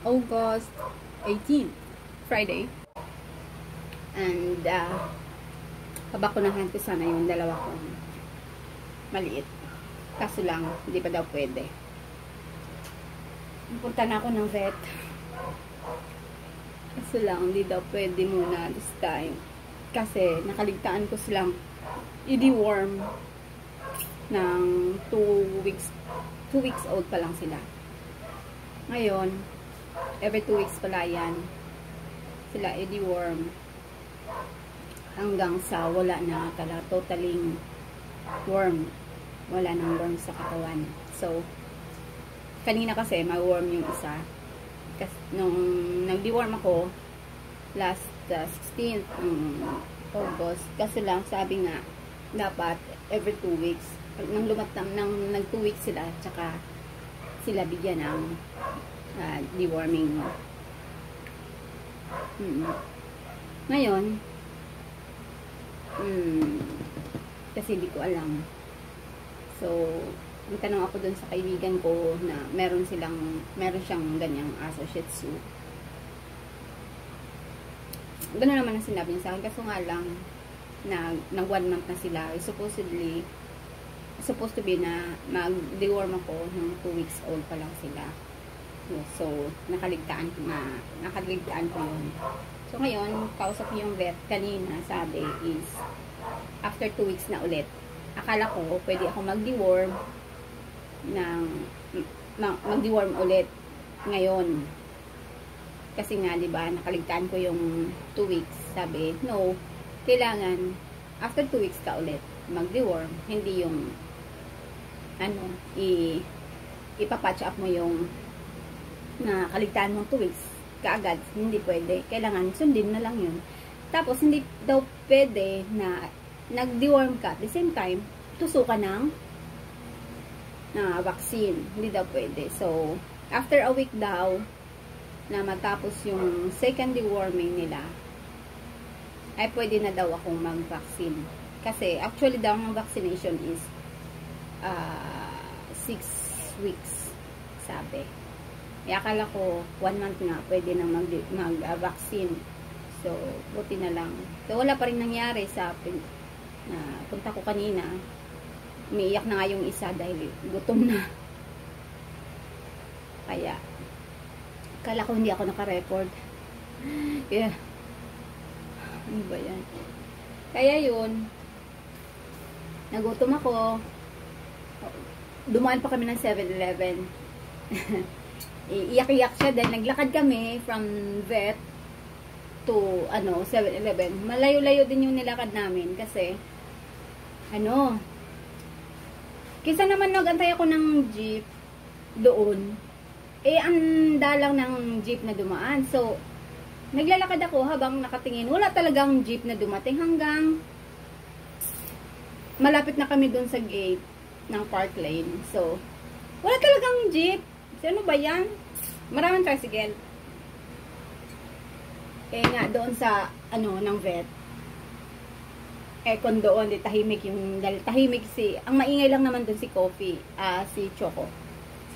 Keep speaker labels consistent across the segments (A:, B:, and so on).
A: August 18, Friday. And pabakunahan ko sana yung dalawa kong maliit. Kaso lang, hindi pa daw pwede. Punta na ako ng vet. Kaso lang, hindi daw pwede muna this time. Kasi nakaligtaan ko silang i-deworm ng 2 weeks. 2 weeks old pa lang sila. Ngayon, every 2 weeks pala yan, sila i-deworm hanggang sa wala na kala totaling worm. Wala nang worm sa katawan. So, kanina kasi ma-worm yung isa. Kasi nung nag-deworm ako last 16th August, kasi lang sabi nga dapat every 2 weeks. Nang lumatang nang nag 2 weeks sila, tsaka sila bigyan ng deworming. Ngayon, kasi hindi ko alam. So, tanong ako dun sa kaibigan ko na meron siyang ganyang aso Shih Tzu. Gano'n naman ang sinabi niya sa akin. Kaso nga lang, nag 1 month na sila. Supposed to be na mag-deworm ako ng 2 weeks old pa lang sila. So, nakaligtaan ko yun. So, ngayon, kausap yung vet kanina, sabi is, after 2 weeks na ulit, akala ko, pwede ako mag-deworm mag-deworm ulit ngayon. Kasi nga, di ba, nakaligtaan ko yung 2 weeks. Sabi, no, kailangan, after 2 weeks ka ulit, mag-deworm. Hindi yung, ipapatch up mo yung nakaligtaan mong 2 weeks kaagad. Hindi pwede. Kailangan, sundin na lang yun. Tapos, hindi daw pwede na nag-deworm ka at the same time, tusukan ng vaccine. Hindi daw pwede. So, after a week daw, na matapos yung second deworming nila, ay pwede na daw akong mag-vaccine. Kasi, actually daw, ang vaccination is 6 weeks, sabi. Akala ko, 1 month nga, pwede na mag-vaccine. So, buti na lang. So, wala pa rin nangyari sa punta ko kanina. Umiiyak na nga yung isa dahil gutom na. Kaya, akala ko hindi ako naka-record. Yeah. Ano ba yan? Kaya yun, nagutom ako. Dumaan pa kami ng 7-Eleven. Iyak-iyak siya dahil naglakad kami from vet to 7-Eleven. Malayo-layo din yung nilakad namin kasi kaysa naman nagantay ako ng jeep doon, ang dalang ng jeep na dumaan. So, naglalakad ako habang nakatingin. Wala talagang jeep na dumating hanggang malapit na kami doon sa gate ng Park Lane. So, wala talagang jeep. Ano ba yan? Maraming tricycle. Nga doon sa ng vet, kung doon tahimik yung, dahil tahimik ang maingay lang naman doon si Coffee, si Choco.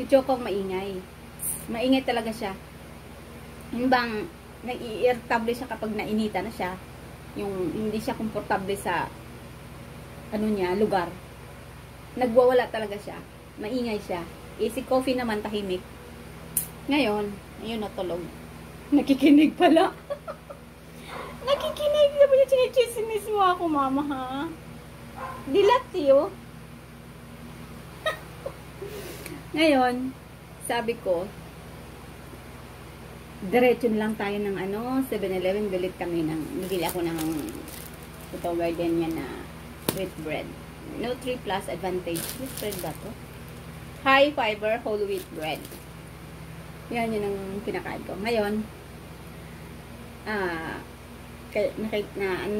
A: Si Choco ang maingay talaga siya. Yung bang nai-irritable siya kapag nainita na siya, yung hindi siya komportable sa lugar, nagwawala talaga siya, maingay siya. Si Coffee naman tahimik. Ngayon, ayun, natulog. Nakikinig pala. Nakikinig. Sabi niya, chinichismis mo ako, mama, ha? Dilatiyo. Ngayon, sabi ko, diretso lang tayo ng 7-Eleven. Bili ako ng ito, Gardenia na wheat bread. Nutri Plus Advantage. Wheat bread ba to? High fiber whole wheat bread. Yan, yun ang pinakain ko. Ngayon,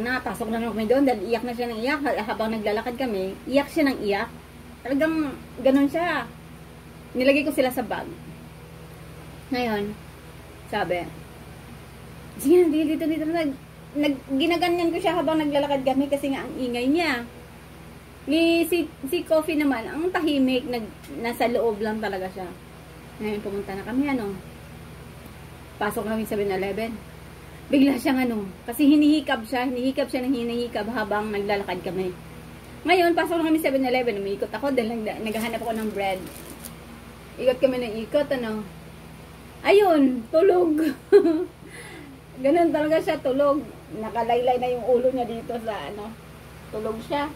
A: napasok na kami doon dahil iyak na siya ng iyak. Habang naglalakad kami, iyak siya ng iyak. Talagang ganun siya. Nilagay ko sila sa bag. Ngayon, sabi, sige na, dito. Ginaganyan ko siya habang naglalakad kami kasi nga ang ingay niya. Si Coffee naman, ang tahimik, nasa loob lang talaga siya. Ngayon, pumunta na kami, Pasok namin 7-Eleven. Bigla siyang ano, kasi hinihikab siya ng hinihikab habang naglalakad kami. Ngayon, pasok na kami 7-Eleven, umiikot ako dahil naghahanap ako ng bread. Ikot kami ng ikot, ano. Ayun, tulog. Ganun talaga siya, tulog. Nakalaylay na yung ulo niya dito sa ano. Tulog siya.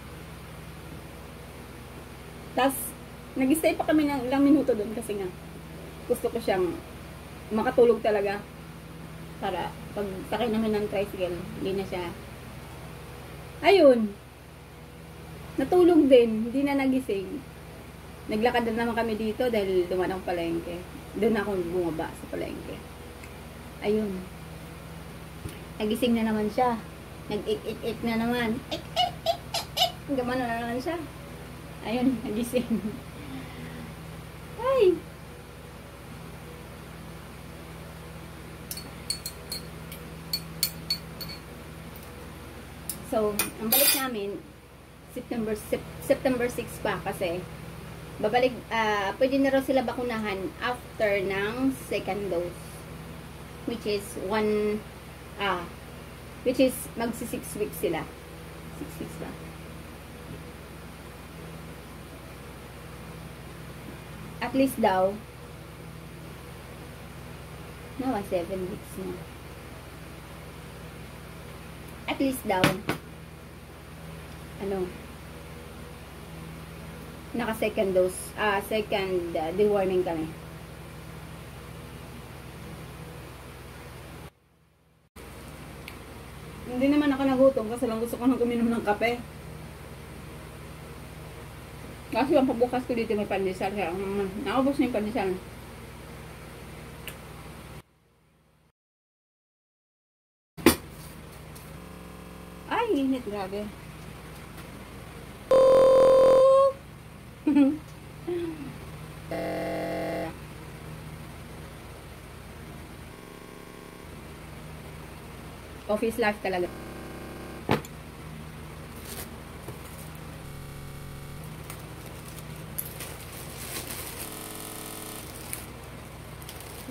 A: Tapos, nag-stay pa kami ng ilang minuto doon kasi nga gusto ko siyang makatulog talaga. Para pag sakay namin ng tricycle, hindi na siya. Ayun. Natulog din, hindi na nagising. Naglakad na naman kami dito dahil dumaan ang palengke. Doon ako bumaba sa palengke. Ayun. Nagising na naman siya. Nag-ik-ik-ik na naman. Ik-ik-ik-ik. Gamano na naman siya. Ayun, nagising. Ay! So, ang balik namin, September 6 pa kasi babalik, pwede na raw sila bakunahan after ng second dose, which is magsi 6 weeks sila. 6 weeks ba? At least daw 7 weeks na. At least daw naka second dose, second deworming kami. Hindi naman ako nagutom kasi lang gusto ko nang uminom ng kape. Kasi ang pabukas ko dito may pandesal, kaya naubos na yung pandesal. Ay, init, grabe. Office life talaga.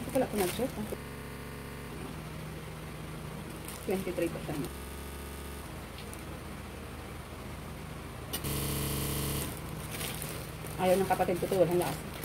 A: Ito pala ako nag-shot. 23%. Ayaw ng kapatid ko ito, walang lasa.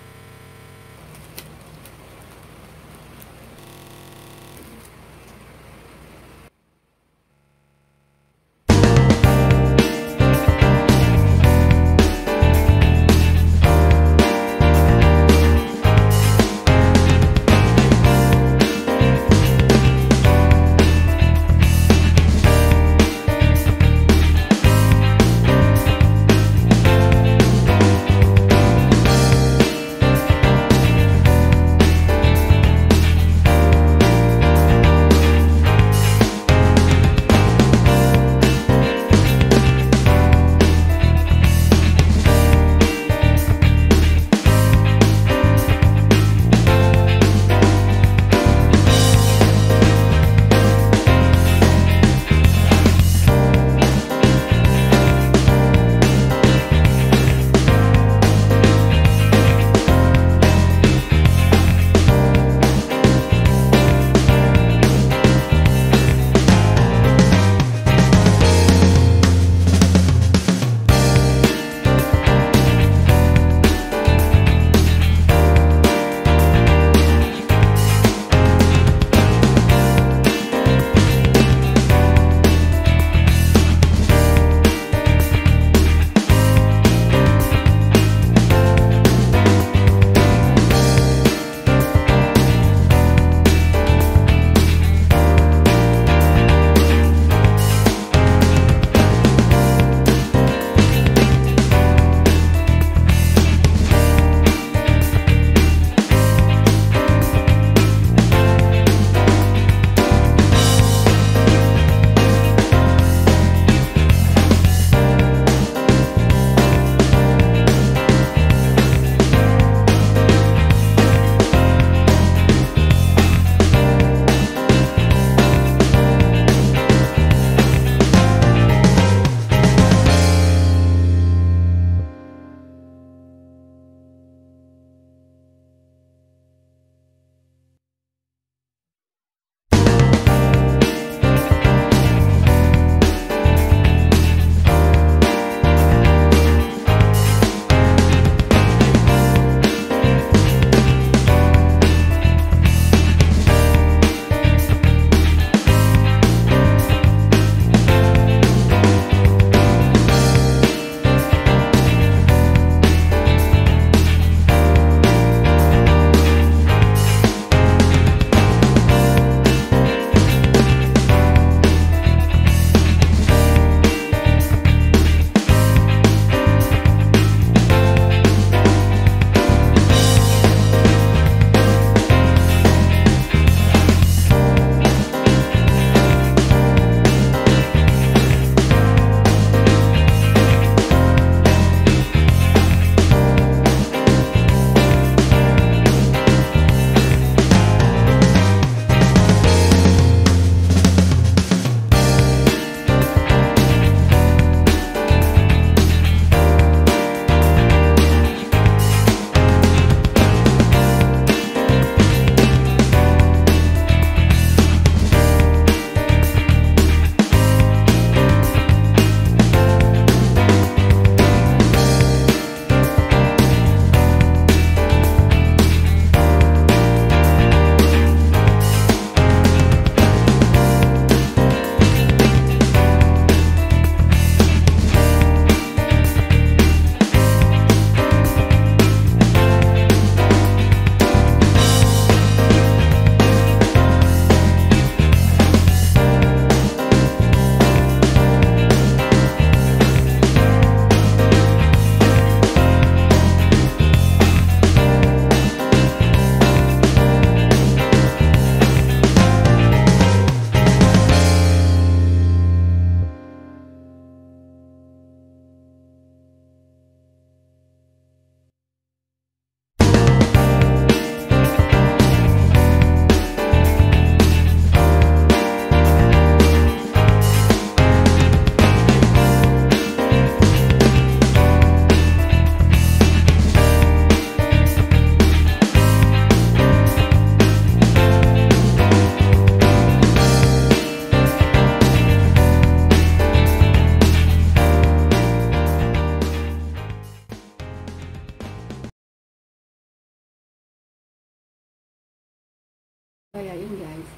A: Kaya yun guys.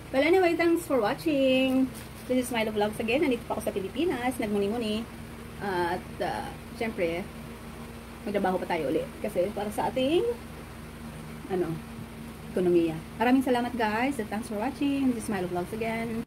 A: Well anyway, thanks for watching. This is Milo Vlogs again. Nandito pa ako sa Pilipinas. Nagmuni-muni. At syempre, magtrabaho pa tayo ulit. Kasi para sa ating ekonomiya. Maraming salamat guys. And thanks for watching. This is Milo Vlogs again.